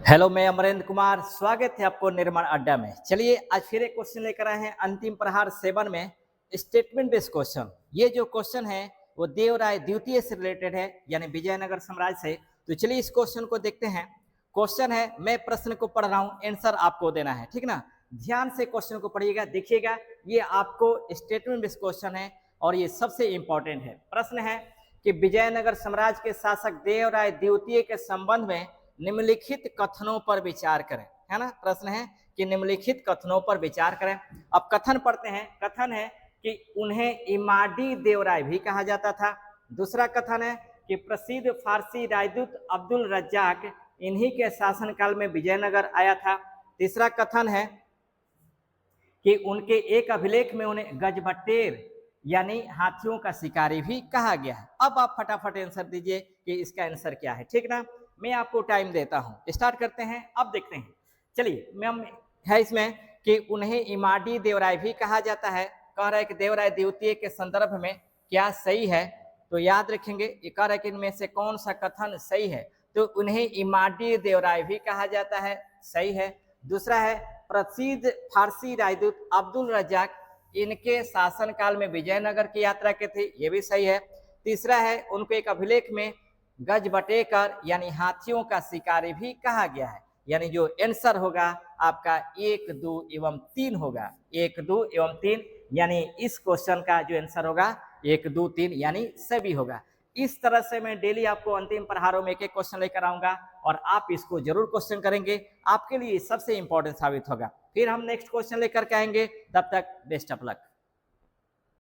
Hello, मैं अमरेंद्र कुमार। स्वागत है आपको निर्माण अड्डा में। चलिए आज फिर एक क्वेश्चन लेकर आए हैं अंतिम प्रहार 7 में स्टेटमेंट बेस्ड क्वेश्चन। ये जो क्वेश्चन है वो देवराय द्वितीय से रिलेटेड है, यानी विजयनगर साम्राज्य से। तो चलिए इस क्वेश्चन को देखते हैं। क्वेश्चन है, मैं प्रश्न को पढ़ रहा हूँ, आंसर आपको देना है, ठीक ना। ध्यान से क्वेश्चन को पढ़िएगा, देखिएगा। ये आपको स्टेटमेंट बेस्ड क्वेश्चन है और ये सबसे इंपॉर्टेंट है। प्रश्न है कि विजयनगर साम्राज्य के शासक देवराय द्वितीय के संबंध में निम्नलिखित कथनों पर विचार करें, है ना। प्रश्न है कि निम्नलिखित कथनों पर विचार करें। अब कथन पढ़ते हैं। कथन है कि उन्हें इमाडी देवराय भी कहा जाता था। दूसरा कथन है कि प्रसिद्ध फारसी राजदूत अब्दुल रज्जाक इन्हीं के शासनकाल में विजयनगर आया था। तीसरा कथन है कि उनके एक अभिलेख में उन्हें गजबटेर यानी हाथियों का शिकारी भी कहा गया है। अब आप फटाफट आंसर दीजिए कि इसका आंसर क्या है, ठीक ना। मैं आपको टाइम देता हूं, स्टार्ट करते हैं। अब देखते हैं। चलिए, मैं है इसमें कि उन्हें इमाडी देवराय भी कहा जाता है। कह रहा है कि देवराय द्वितीय के संदर्भ में क्या सही है, तो याद रखेंगे। ये कह रहा है कि इनमें से कौन सा कथन सही है, तो उन्हें इमाडी देवराय भी कहा जाता है, सही है। दूसरा है प्रसिद्ध फारसी राजदूत अब्दुल रज्जाक इनके शासनकाल में विजयनगर की यात्रा के थे, ये भी सही है। तीसरा है उनको एक अभिलेख में गजबटेकर यानी हाथियों का शिकारी भी कहा गया है। यानी जो आंसर होगा आपका 1, 2 एवं 3 होगा। 1, 2 एवं 3 यानी इस क्वेश्चन का जो आंसर होगा 1, 2, 3 यानी सभी होगा। इस तरह से मैं डेली आपको अंतिम प्रहारों में एक एक क्वेश्चन लेकर आऊंगा और आप इसको जरूर क्वेश्चन करेंगे। आपके लिए सबसे इंपॉर्टेंट साबित होगा। फिर हम नेक्स्ट क्वेश्चन लेकर के आएंगे। तब तक बेस्ट ऑफ लक।